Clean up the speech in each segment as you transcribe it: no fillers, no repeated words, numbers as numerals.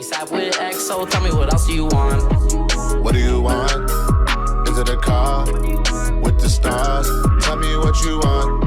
ASAP with XO, tell me what else do you want? What do you want? Is it a car with the stars? Tell me what you want.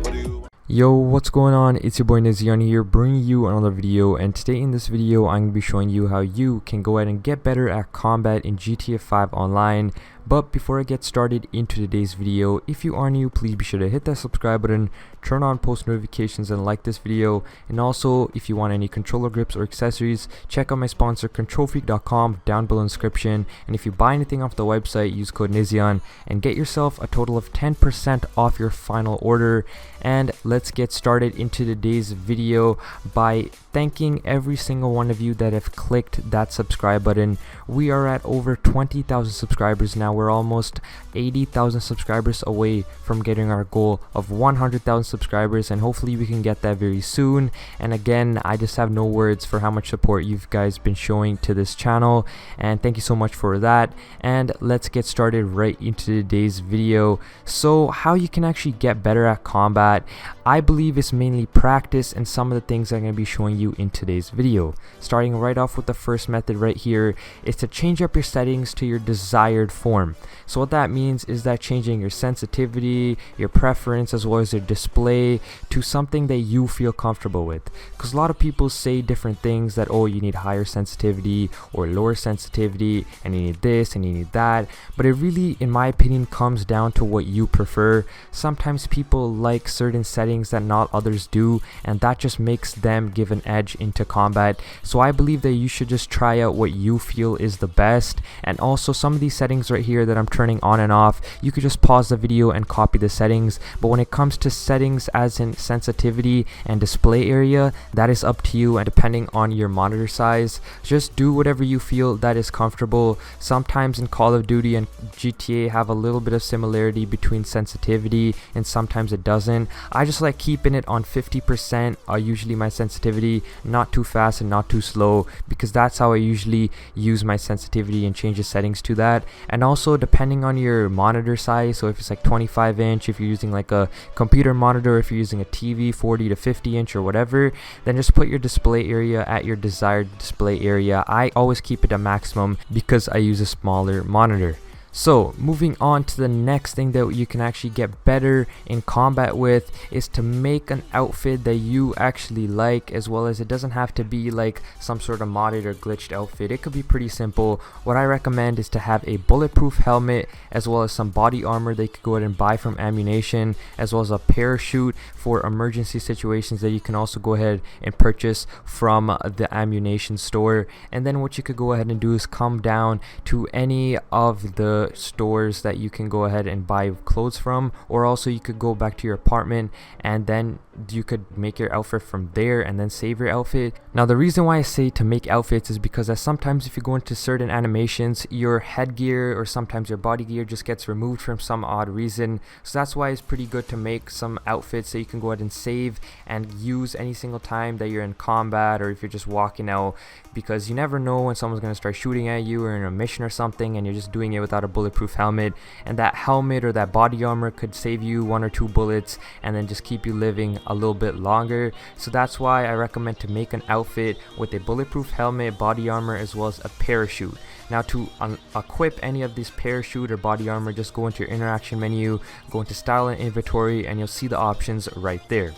What do you want? Yo, what's going on? It's your boy Nizian here, bringing you another video, and today in this video I'm going to be showing you how you can go ahead and get better at combat in GTA 5 Online. But before I get started into today's video, if you are new, please be sure to hit that subscribe button, turn on post notifications, and like this video. And also, if you want any controller grips or accessories, check out my sponsor controlfreak.com down below in the description. And if you buy anything off the website, use code Nizian and get yourself a total of 10% off your final order. And let's get started into today's video by thanking every single one of you that have clicked that subscribe button. We are at over 20,000 subscribers now. We're almost 80,000 subscribers away from getting our goal of 100,000 subscribers, and hopefully we can get that very soon. And again, I just have no words for how much support you guys been showing to this channel, and thank you so much for that. And let's get started right into today's video. So how you can actually get better at combat, I believe it's mainly practice and some of the things I'm going to be showing you in today's video. Starting right off with the first method right here is to change up your settings to your desired form. So what that means is that changing your sensitivity, your preference, as well as your display to something that you feel comfortable with. Because a lot of people say different things, that oh, you need higher sensitivity or lower sensitivity, and you need this and you need that, but it really, in my opinion, comes down to what you prefer. Sometimes people like certain settings that not others do, and that just makes them give an edge into combat. So I believe that you should just try out what you feel is the best. And also, some of these settings right here that I'm turning on and off, you could just pause the video and copy the settings. But when it comes to settings as in sensitivity and display area, that is up to you, and depending on your monitor size, just do whatever you feel that is comfortable. Sometimes in Call of Duty and GTA have a little bit of similarity between sensitivity, and sometimes it doesn't. I just like keeping it on 50%, usually my sensitivity, not too fast and not too slow, because that's how I usually use my sensitivity and change the settings to that. And also depending on your monitor size, so if it's like 25 inch, if you're using like a computer monitor, if you're using a TV 40 to 50 inch or whatever, then just put your display area at your desired display area. I always keep it a maximum because I use a smaller monitor. So moving on to the next thing that you can actually get better in combat with is to make an outfit that you actually like, as well as it doesn't have to be like some sort of modded or glitched outfit. It could be pretty simple. What I recommend is to have a bulletproof helmet, as well as some body armor that you could go ahead and buy from Ammunition, as well as a parachute for emergency situations that you can also go ahead and purchase from the Ammunition store. And then what you could go ahead and do is come down to any of the stores that you can go ahead and buy clothes from, or also you could go back to your apartment and then you could make your outfit from there and then save your outfit. Now the reason why I say to make outfits is because sometimes if you go into certain animations, your headgear or sometimes your body gear just gets removed from some odd reason. So that's why it's pretty good to make some outfits that you can go ahead and save and use any single time that you're in combat, or if you're just walking out, because you never know when someone's going to start shooting at you or in a mission or something, and you're just doing it without a bulletproof helmet, and that helmet or that body armor could save you 1 or 2 bullets and then just keep you living a little bit longer. So that's why I recommend to make an outfit with a bulletproof helmet, body armor, as well as a parachute. Now to equip any of these parachute or body armor, just go into your interaction menu, go into style and inventory, and you'll see the options right there.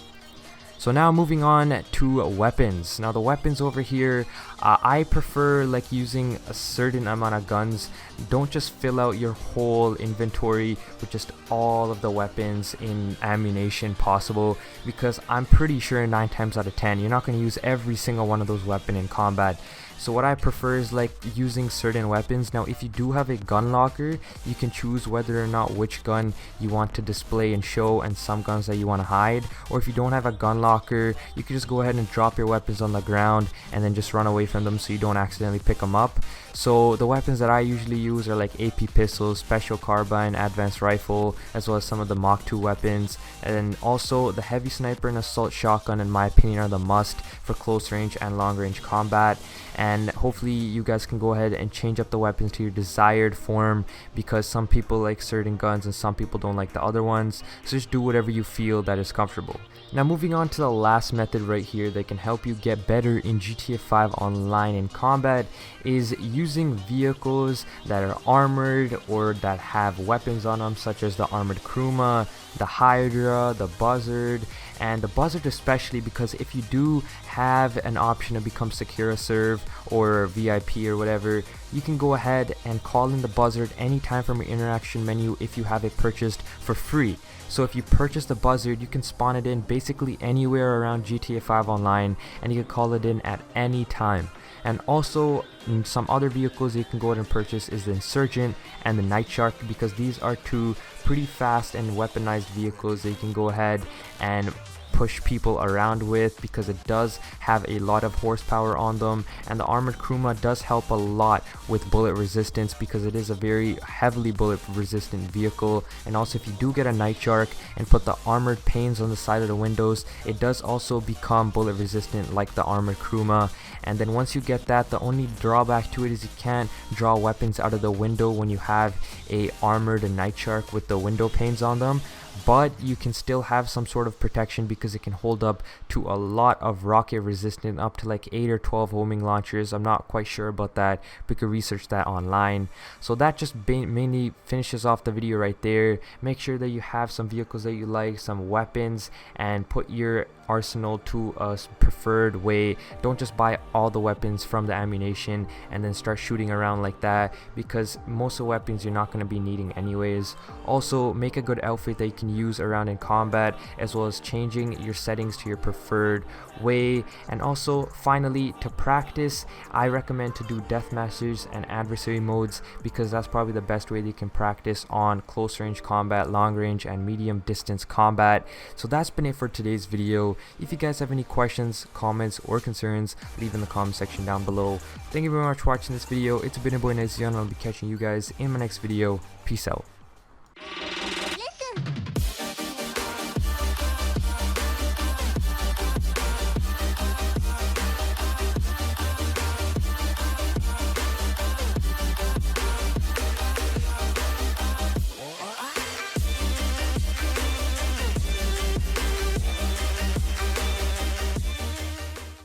So now moving on to weapons. Now the weapons over here, I prefer like using a certain amount of guns. Don't just fill out your whole inventory with just all of the weapons in Ammunition possible, because I'm pretty sure 9 times out of 10 you're not going to use every single one of those weapons in combat. So what I prefer is like using certain weapons. Now if you do have a gun locker, you can choose whether or not which gun you want to display and show, and some guns that you want to hide. Or if you don't have a gun locker, you can just go ahead and drop your weapons on the ground and then just run away from them so you don't accidentally pick them up. So the weapons that I usually use are like AP pistols, special carbine, advanced rifle, as well as some of the Mach 2 weapons. And then also the heavy sniper and assault shotgun, in my opinion, are the must for close range and long range combat. And and hopefully you guys can go ahead and change up the weapons to your desired form, because some people like certain guns and some people don't like the other ones. So just do whatever you feel that is comfortable. Now moving on to the last method right here that can help you get better in GTA 5 online in combat is using vehicles that are armored or that have weapons on them, such as the armored Kruma, the Hydra, the Buzzard, and the Buzzard especially, because if you do have an option to become Secure Serve or VIP or whatever, you can go ahead and call in the Buzzard anytime from your interaction menu if you have it purchased for free. So if you purchase the Buzzard, you can spawn it in basically anywhere around GTA 5 online, and you can call it in at any time. And also some other vehicles you can go ahead and purchase is the Insurgent and the Night Shark, because these are two pretty fast and weaponized vehicles that you can go ahead and push people around with, because it does have a lot of horsepower on them. And the armored Kruma does help a lot with bullet resistance, because it is a very heavily bullet resistant vehicle. And also if you do get a Night Shark and put the armored panes on the side of the windows, it does also become bullet resistant like the armored Kruma. And then once you get that, the only drawback to it is you can't draw weapons out of the window when you have a armored Night Shark with the window panes on them. But you can still have some sort of protection, because it can hold up to a lot of rocket resistance, up to like 8 or 12 homing launchers. I'm not quite sure about that, but you can research that online. So that just mainly finishes off the video right there. Make sure that you have some vehicles that you like, some weapons, and put your arsenal to a preferred way. Don't just buy all the weapons from the ammunition and then start shooting around like that, because most of the weapons you're not going to be needing anyways. Also, make a good outfit that you can use around in combat, as well as changing your settings to your preferred way. And also finally, to practice, I recommend to do deathmatches and adversary modes, because that's probably the best way that you can practice on close range combat, long range, and medium distance combat. So that's been it for today's video. If you guys have any questions, comments, or concerns, leave in the comment section down below. Thank you very much for watching this video. It's been your boy Nezion, and I'll be catching you guys in my next video. Peace out.